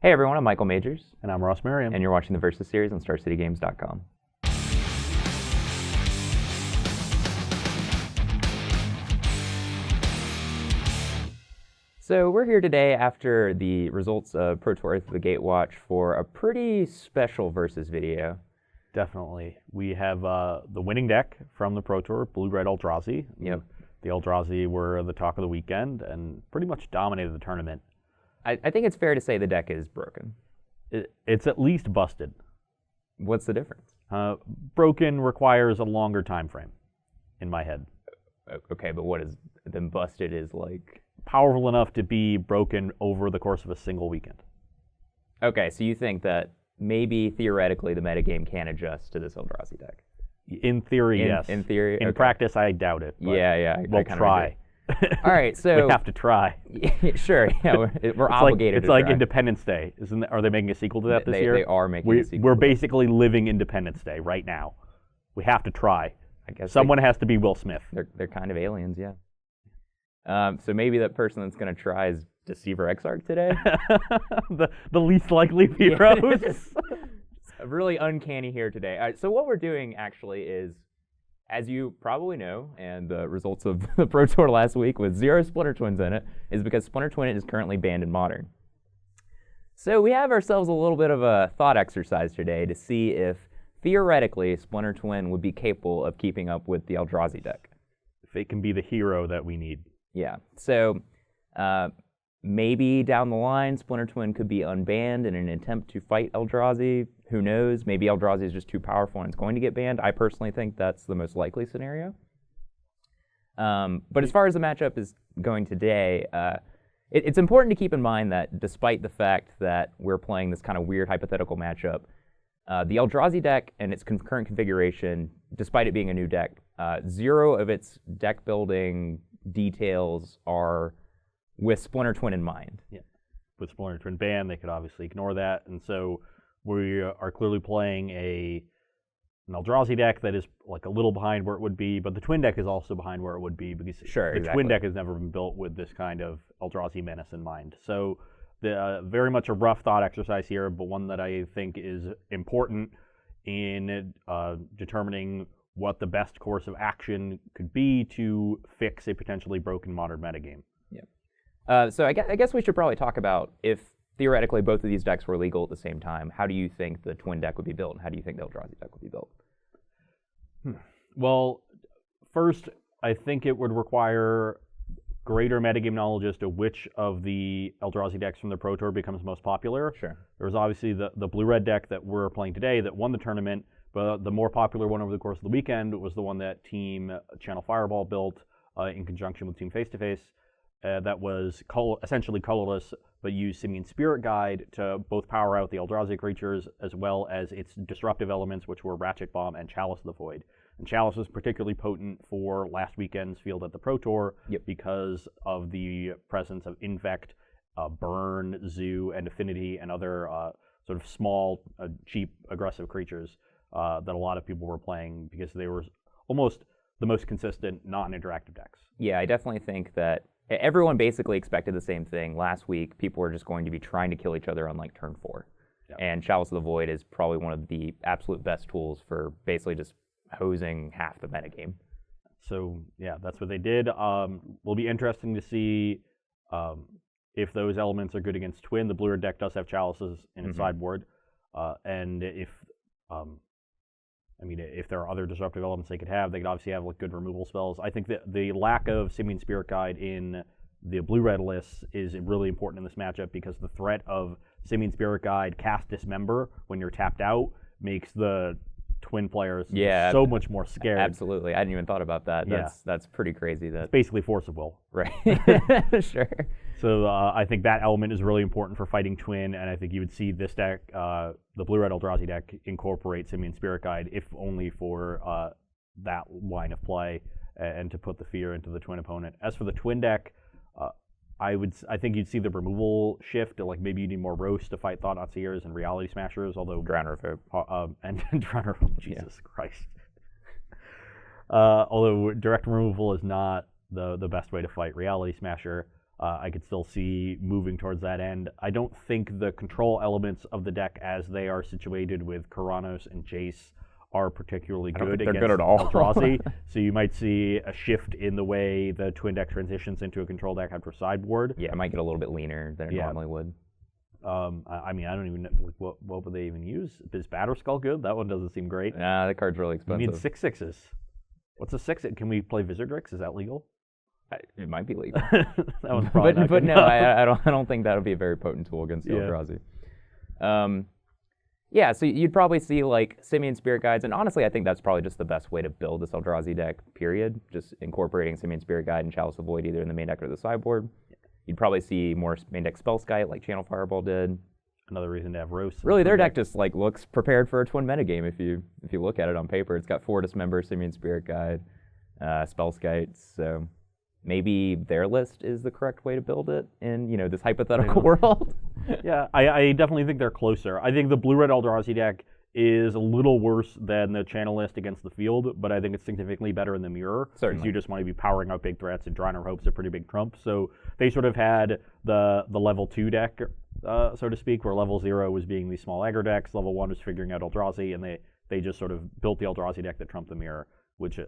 Hey everyone, I'm Michael Majors. And I'm Ross Merriam. And you're watching the Versus series on StarCityGames.com. So we're here today after the results of Pro Tour Earth of the Gatewatch for a pretty special Versus video. Definitely. We have the winning deck from the Pro Tour, Blue-Red Eldrazi. Yep. The Eldrazi were the talk of the weekend and pretty much dominated the tournament. I think it's fair to say the deck is broken. It's at least busted. What's the difference? Broken requires a longer time frame, in my head. Okay, but what is then busted is like? Powerful enough to be broken over the course of a single weekend. Okay, so you think that maybe theoretically the metagame can adjust to this Eldrazi deck? In theory, yes. In theory? In practice, I doubt it. Yeah. We'll try. All right, so... we have to try. Sure, yeah, we're obligated to try. It's like Independence Day. Are they making a sequel to that this year? They are making a sequel. We're basically living Independence Day right now. We have to try. I guess someone has to be Will Smith. They're kind of aliens, yeah. So maybe that person that's going to try is Deceiver Exarch today? the least likely of heroes. Yeah, it's really uncanny here today. All right, so what we're doing actually is, as you probably know, and the results of the Pro Tour last week with 0 Splinter Twins in it, is because Splinter Twin is currently banned in Modern. So we have ourselves a little bit of a thought exercise today to see if, theoretically, Splinter Twin would be capable of keeping up with the Eldrazi deck. If it can be the hero that we need. Yeah, so maybe down the line, Splinter Twin could be unbanned in an attempt to fight Eldrazi. Who knows? Maybe Eldrazi is just too powerful and it's going to get banned. I personally think that's the most likely scenario. But as far as the matchup is going today, it's important to keep in mind that despite the fact that we're playing this kind of weird hypothetical matchup, the Eldrazi deck and its current configuration, despite it being a new deck, 0 of its deck building details are with Splinter Twin in mind. Yeah. With Splinter Twin banned, they could obviously ignore that, and so we are clearly playing an Eldrazi deck that is like a little behind where it would be, but the Twin deck is also behind where it would be because the Twin deck has never been built with this kind of Eldrazi menace in mind. So very much a rough thought exercise here, but one that I think is important in determining what the best course of action could be to fix a potentially broken Modern metagame. Yeah. So I guess we should probably talk about, if theoretically both of these decks were legal at the same time, how do you think the Twin deck would be built, and how do you think the Eldrazi deck would be built? Well, first, I think it would require greater metagame knowledge as to which of the Eldrazi decks from the Pro Tour becomes most popular. Sure. There was obviously the blue-red deck that we're playing today that won the tournament, but the more popular one over the course of the weekend was the one that Team Channel Fireball built in conjunction with Team Face to Face. That was essentially colorless, but used Simian Spirit Guide to both power out the Eldrazi creatures as well as its disruptive elements, which were Ratchet Bomb and Chalice of the Void. And Chalice was particularly potent for last weekend's field at the Pro Tour because of the presence of Infect, Burn, Zoo, and Affinity, and other sort of small, cheap, aggressive creatures that a lot of people were playing because they were almost the most consistent non-interactive decks. Yeah, I definitely think that everyone basically expected the same thing. Last week, people were just going to be trying to kill each other on like turn 4. Yep. And Chalice of the Void is probably one of the absolute best tools for basically just hosing half the metagame. So yeah, that's what they did. Will be interesting to see if those elements are good against Twin. The blue deck does have Chalices in its sideboard. And if there are other disruptive elements they could obviously have like good removal spells. I think that the lack of Simian Spirit Guide in the blue-red lists is really important in this matchup because the threat of Simian Spirit Guide cast Dismember when you're tapped out makes the Twin players so much more scared. Absolutely. I hadn't even thought about that. That's pretty crazy. It's basically Force of Will. Right. Sure. So I think that element is really important for fighting Twin, and I think you would see this deck, the blue-red Eldrazi deck, incorporate Simian Spirit Guide, if only for that line of play, and to put the fear into the Twin opponent. As for the Twin deck, I think you'd see the removal shift to like maybe you need more roast to fight Thought-Knot-Seers and Reality Smashers, although Drowner and Drowner, Jesus Christ. Although direct removal is not the best way to fight Reality Smasher. I could still see moving towards that end. I don't think the control elements of the deck as they are situated with Karanos and Jace are particularly I don't good think they're against good at all. Eldrazi. So you might see a shift in the way the twin deck transitions into a control deck after sideboard. Yeah, it might get a little bit leaner than it normally would. I mean, I don't even know what would they even use. Is Batterskull good? That one doesn't seem great. Nah, that card's really I expensive. mean, 6/6s. What's a 6? Can we play Visardrix? Is that legal? It might be legal. That one's probably not but good no, enough. I don't think that would be a very potent tool against Yeah. Eldrazi. Yeah, so you'd probably see like Simian Spirit Guides, and honestly, I think that's probably just the best way to build this Eldrazi deck. Period. Just incorporating Simian Spirit Guide and Chalice of Void either in the main deck or the sideboard. You'd probably see more main deck Spellskite like Channel Fireball did. Another reason to have Roast. Really, their deck just like looks prepared for a twin metagame if you look at it on paper. It's got 4 Dismember, Simian Spirit Guide, Spellskites, so maybe their list is the correct way to build it in, this hypothetical world. Yeah, I definitely think they're closer. I think the blue-red Eldrazi deck is a little worse than the channel list against the field, but I think it's significantly better in the mirror. Certainly. Because you just want to be powering out big threats, and Drowner Hope's a pretty big trump. So they sort of had the level 2 deck, so to speak, where level 0 was being these small aggro decks, level 1 was figuring out Eldrazi, and they just sort of built the Eldrazi deck that trumped the mirror, which is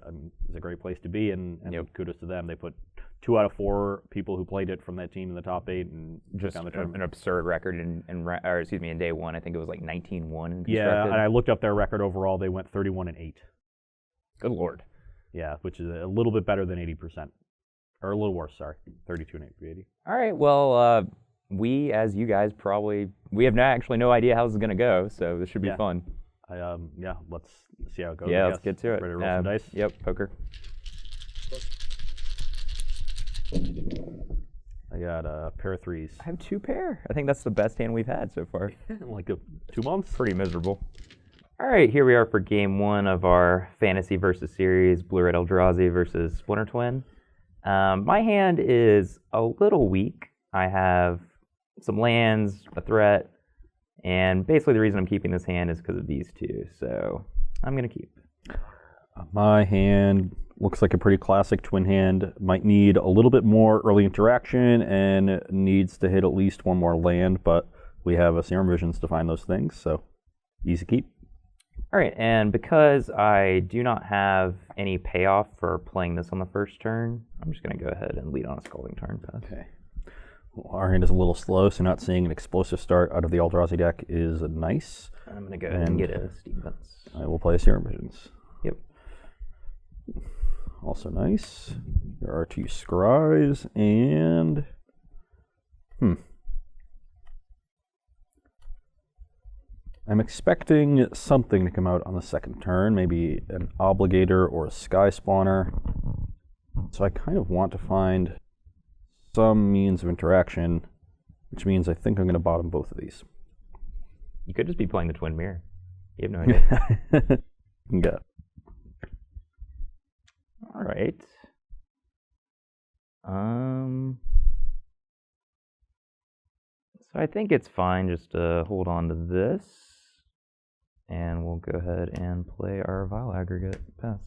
a great place to be, and kudos to them. They put 2 out of 4 people who played it from that team in the top 8, and Just down the tournament. an absurd record in day 1. I think it was like 19-1. Yeah, and I looked up their record overall. They went 31-8. Good lord. Yeah, which is a little bit better than 80%, or a little worse. Sorry, 32-8 to 80. All right. Well, we as you guys we have actually no idea how this is gonna go, so this should be fun. Let's see how it goes. Yeah, let's get to it. Ready to roll some dice? Yep, poker. I got a pair of 3s. I have 2 pair. I think that's the best hand we've had so far. In like 2 months. Pretty miserable. All right, here we are for game 1 of our Fantasy versus Series, Blue-Red Eldrazi versus Splinter Twin. My hand is a little weak. I have some lands, a threat, and basically the reason I'm keeping this hand is because of these 2, so I'm going to keep. My hand looks like a pretty classic twin hand. Might need a little bit more early interaction and needs to hit at least 1 more land, but we have a Serum Visions to find those things, so easy keep. All right, and because I do not have any payoff for playing this on the first turn, I'm just going to go ahead and lead on a Scalding Tarn pass. Okay. Well, our hand is a little slow, so not seeing an explosive start out of the Eldrazi deck is nice. I'm going to go ahead and get a Steam Vents. I will play Serum Visions. Yep. Also nice. There are 2 Scries, and... I'm expecting something to come out on the second turn, maybe an Obligator or a Sky Spawner. So I kind of want to find some means of interaction, which means I think I'm going to bottom both of these. You could just be playing the Twin Mirror. You have no idea. Yeah. All right. So I think it's fine just to hold on to this, and we'll go ahead and play our Vile Aggregate pass.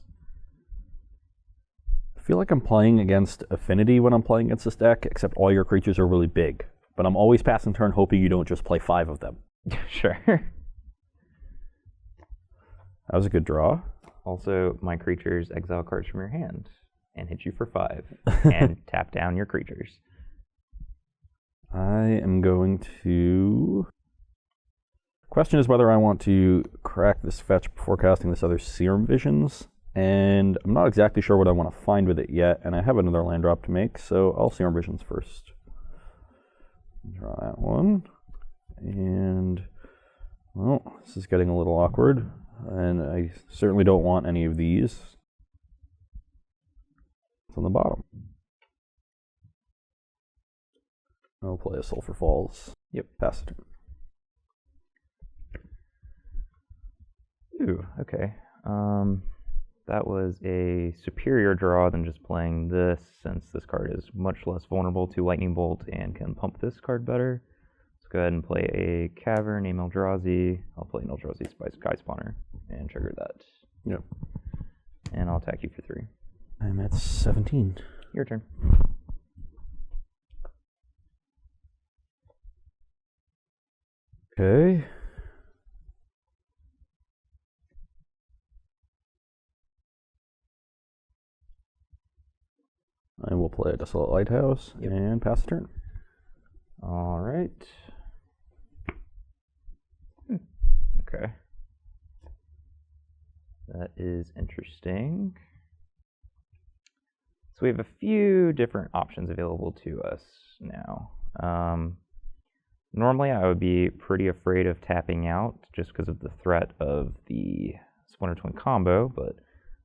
I feel like I'm playing against Affinity when I'm playing against this deck, except all your creatures are really big. But I'm always passing turn hoping you don't just play 5 of them. Sure. That was a good draw. Also, my creatures exile cards from your hand and hit you for 5 and tap down your creatures. I am going to... Question is whether I want to crack this fetch before casting this other Serum Visions, and I'm not exactly sure what I want to find with it yet, and I have another land drop to make, so I'll Serum Visions first. Draw that one, and, well, this is getting a little awkward, and I certainly don't want any of these. It's on the bottom. I'll play a Sulphur Falls. Yep. Pass the turn. Ooh, okay. That was a superior draw than just playing this, since this card is much less vulnerable to Lightning Bolt and can pump this card better. Let's go ahead and play a Cavern, name Eldrazi. I'll play an Eldrazi Sky Spawner and trigger that. Yep. And I'll attack you for 3. I'm at 17. Your turn. Okay. I will play a Desolate Lighthouse and pass the turn. All right. Okay. That is interesting. So we have a few different options available to us now. Normally I would be pretty afraid of tapping out just because of the threat of the Splinter Twin combo, but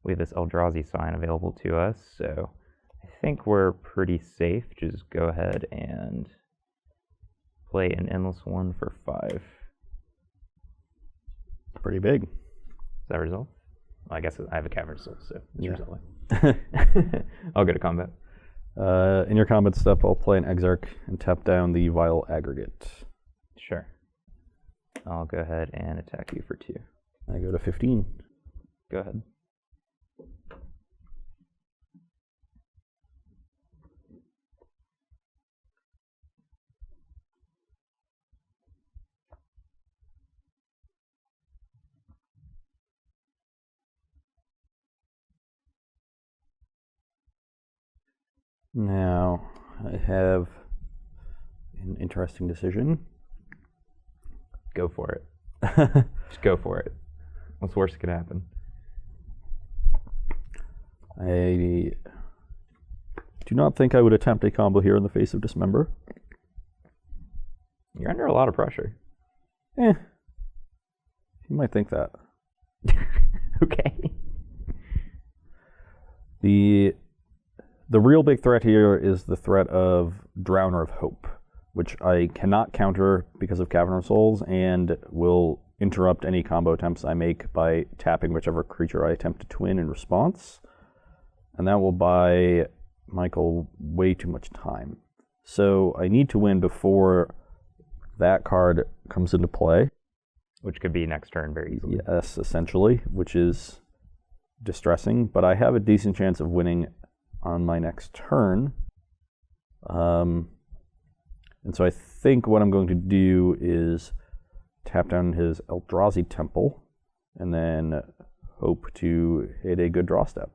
we have this Eldrazi sign available to us, so I think we're pretty safe. Just go ahead and play an Endless One for 5. Pretty big. Is that resolve? Well, I guess I have a Cavern Soul, so it's resolving. I'll go to combat. In your combat step, I'll play an Exarch and tap down the Vile Aggregate. Sure. I'll go ahead and attack you for 2. I go to 15. Go ahead. Now, I have an interesting decision. Go for it. Just go for it. What's worse that could happen? I do not think I would attempt a combo here in the face of Dismember. You're under a lot of pressure. You might think that. Okay. The real big threat here is the threat of Drowner of Hope, which I cannot counter because of Cavern of Souls and will interrupt any combo attempts I make by tapping whichever creature I attempt to twin in response. And that will buy Michael way too much time. So I need to win before that card comes into play. Which could be next turn very easily. Yes, essentially, which is distressing, but I have a decent chance of winning on my next turn. And so I think what I'm going to do is tap down his Eldrazi Temple and then hope to hit a good draw step.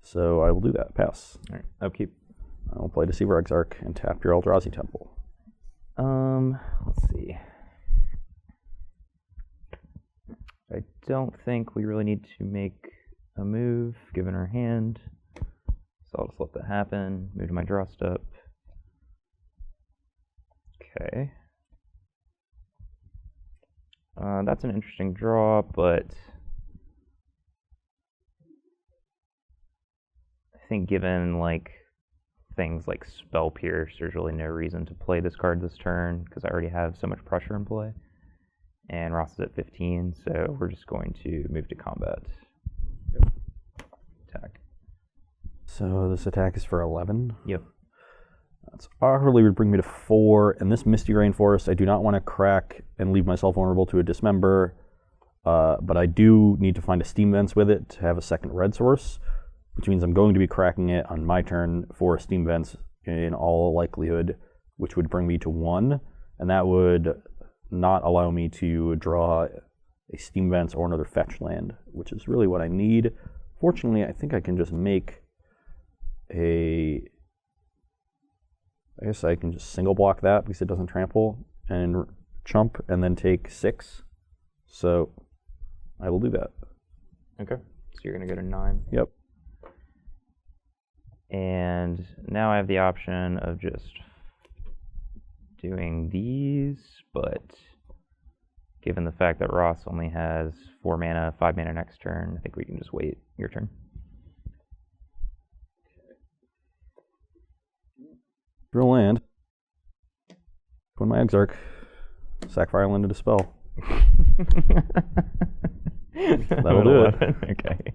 So I will do that. Pass. All right, upkeep. I will play Deceiver Exarch and tap your Eldrazi Temple. Let's see. I don't think we really need to make a move given our hand. So I'll just let that happen. Move to my draw step. Okay. That's an interesting draw, but I think given like things like Spell Pierce, there's really no reason to play this card this turn because I already have so much pressure in play. And Ross is at 15, so we're just going to move to combat. Yep. Attack. So this attack is for 11. Yep. That's awkwardly would bring me to 4, and this Misty Rainforest, I do not want to crack and leave myself vulnerable to a Dismember, but I do need to find a Steam Vents with it to have a second red source, which means I'm going to be cracking it on my turn for a Steam Vents in all likelihood, which would bring me to 1, and that would not allow me to draw a Steam Vents or another fetch land, which is really what I need. Fortunately, I think I can just make I guess I can just single block that because it doesn't trample and chump and then take 6. So I will do that. Okay. So you're going to go to 9. Yep. And now I have the option of just doing these, but given the fact that Ross only has 4 mana, 5 mana next turn, I think we can just wait your turn. Draw land. Put my Exarch. Sack Fireland to dispel. That'll do it. Okay.